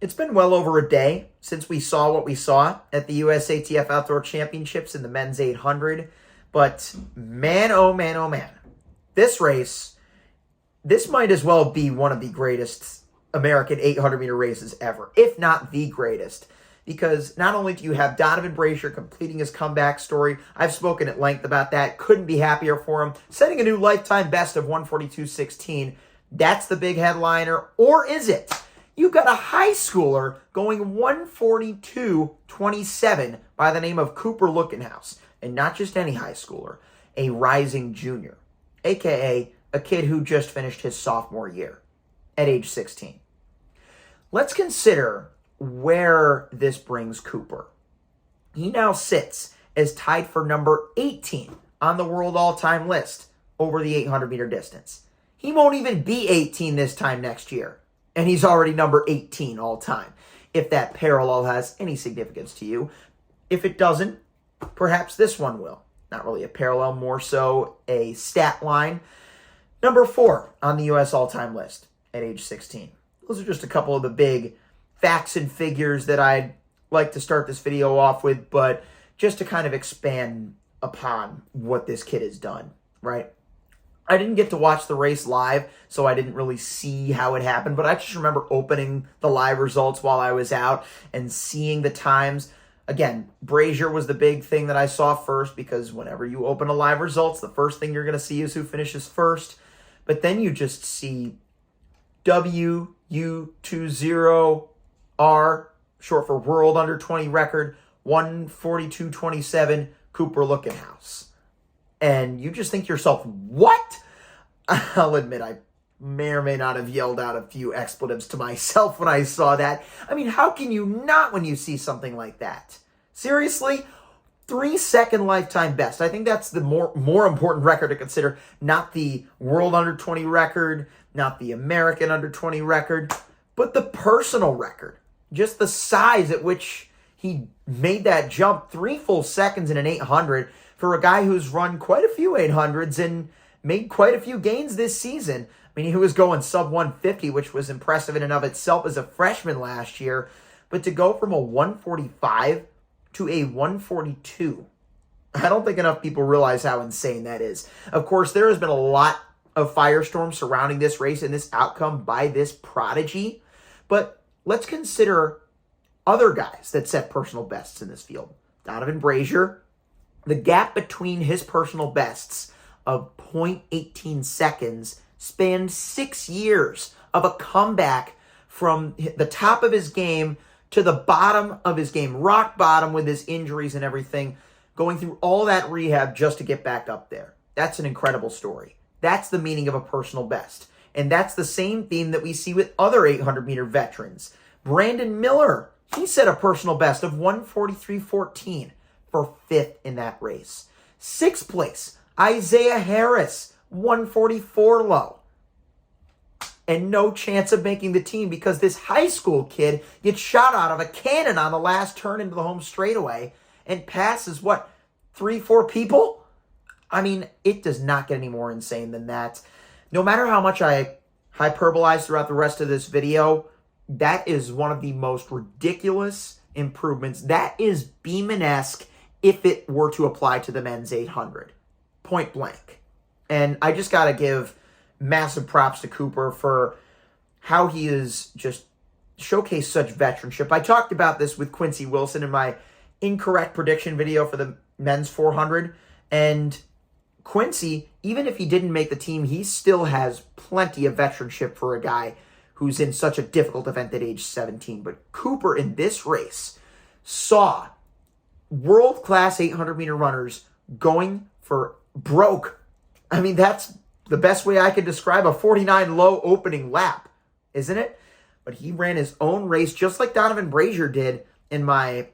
It's been well over a day since we saw what we saw at the USATF Outdoor Championships in the men's 800. But man, oh man, oh man. This race, this might as well be one of the greatest American 800-meter races ever, if not the greatest. Because not only do you have Donovan Brazier completing his comeback story, I've spoken at length about that, couldn't be happier for him, setting a new lifetime best of 142.16. That's the big headliner, or is it? You've got a high schooler going 142.27 by the name of Cooper Lutkenhaus. And not just any high schooler, a rising junior, a.k.a. a kid who just finished his sophomore year at age 16. Let's consider where this brings Cooper. He now sits as tied for number 18 on the world all-time list over the 800-meter distance. He won't even be 18 this time next year. And he's already number 18 all time, if that parallel has any significance to you. If it doesn't, perhaps this one will. Not really a parallel, more so a stat line. Number 4 on the U.S. all-time list at age 16. Those are just a couple of the big facts and figures that I'd like to start this video off with, but just to kind of expand upon what this kid has done, right? I didn't get to watch the race live, so I didn't really see how it happened, but I just remember opening the live results while I was out and seeing the times. Again, Brazier was the big thing that I saw first, because whenever you open a live results, the first thing you're going to see is who finishes first. But then you just see WU20R, short for World Under 20 record, 142.27, Cooper Lutkenhaus. And you just think to yourself, what? I'll admit I may or may not have yelled out a few expletives to myself when I saw that. I mean, how can you not when you see something like that? Seriously? 3-second lifetime best. I think that's the more important record to consider. Not the World Under 20 record, not the American Under 20 record, but the personal record. Just the size at which he made that jump. 3 full seconds in an 800 for a guy who's run quite a few 800s and made quite a few gains this season. I mean, he was going sub 150, which was impressive in and of itself as a freshman last year. But to go from a 145 to a 142, I don't think enough people realize how insane that is. Of course, there has been a lot of firestorm surrounding this race and this outcome by this prodigy. But let's consider other guys that set personal bests in this field. Donovan Brazier. The gap between his personal bests of 0.18 seconds spanned 6 years of a comeback from the top of his game to the bottom of his game, rock bottom with his injuries and everything, going through all that rehab just to get back up there. That's an incredible story. That's the meaning of a personal best. And that's the same theme that we see with other 800-meter veterans. Brandon Miller, he set a personal best of 143.14. for 5th in that race. 6th place, Isaiah Harris, 144 low. And no chance of making the team because this high school kid gets shot out of a cannon on the last turn into the home straightaway and passes, 3-4 people? I mean, it does not get any more insane than that. No matter how much I hyperbolize throughout the rest of this video, that is one of the most ridiculous improvements. That is Beeman-esque if it were to apply to the men's 800. Point blank. And I just got to give massive props to Cooper for how he has just showcased such veteranship. I talked about this with Quincy Wilson in my incorrect prediction video for the men's 400. And Quincy, even if he didn't make the team, he still has plenty of veteranship for a guy who's in such a difficult event at age 17. But Cooper in this race saw world-class 800-meter runners going for broke. I mean, that's the best way I could describe a 49 low opening lap, isn't it? But he ran his own race just like Donovan Brazier did in my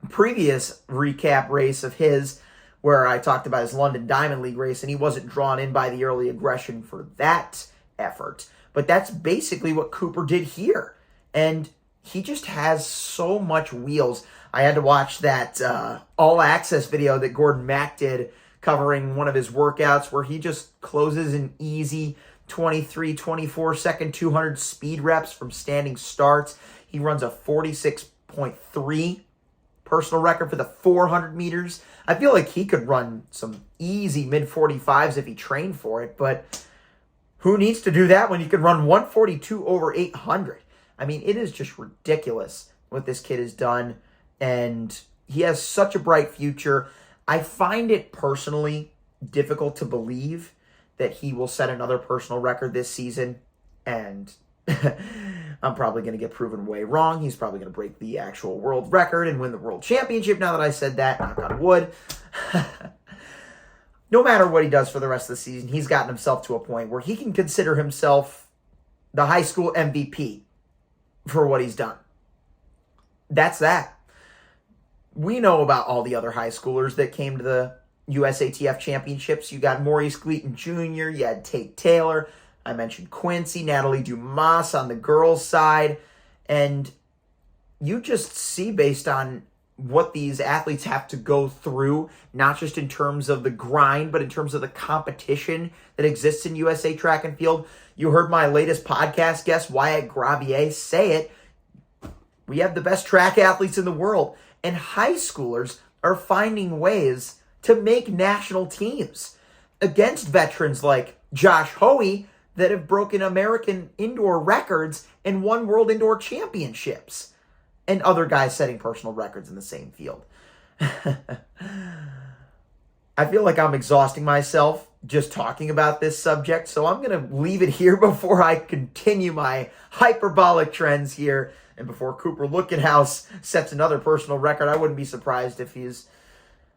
previous recap race of his, where I talked about his London Diamond League race, and he wasn't drawn in by the early aggression for that effort. But that's basically what Cooper did here. And he just has so much wheels. I had to watch that all-access video that Gordon Mack did covering one of his workouts where he just closes an easy 23, 24-second 200 speed reps from standing starts. He runs a 46.3 personal record for the 400 meters. I feel like he could run some easy mid-45s if he trained for it, but who needs to do that when you can run 142 over 800? I mean, it is just ridiculous what this kid has done, and he has such a bright future. I find it personally difficult to believe that he will set another personal record this season, and I'm probably going to get proven way wrong. He's probably going to break the actual world record and win the world championship now that I said that, knock on wood. No matter what he does for the rest of the season, he's gotten himself to a point where he can consider himself the high school MVP for what he's done. That's that. We know about all the other high schoolers that came to the USATF championships. You got Maurice Gleaton Jr., you had Tate Taylor, I mentioned Quincy, Natalie Dumas on the girls' side, and you just see based on what these athletes have to go through, not just in terms of the grind, but in terms of the competition that exists in USA track and field. You heard my latest podcast guest, Wyatt Gravier, say it. We have the best track athletes in the world, and high schoolers are finding ways to make national teams against veterans like Josh Hoey that have broken American indoor records and won world indoor championships, and other guys setting personal records in the same field. I feel like I'm exhausting myself just talking about this subject, so I'm going to leave it here before I continue my hyperbolic trends here, and before Cooper Lutkenhaus sets another personal record. I wouldn't be surprised if he's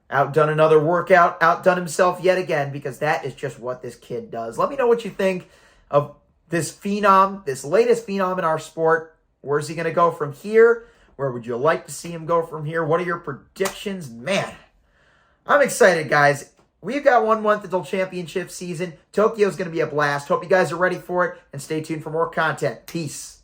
outdone another workout, outdone himself yet again, because that is just what this kid does. Let me know what you think of this phenom, this latest phenom in our sport. Where's he going to go from here? Where would you like to see him go from here? What are your predictions? Man, I'm excited, guys. We've got 1 month until championship season. Tokyo's going to be a blast. Hope you guys are ready for it, and stay tuned for more content. Peace.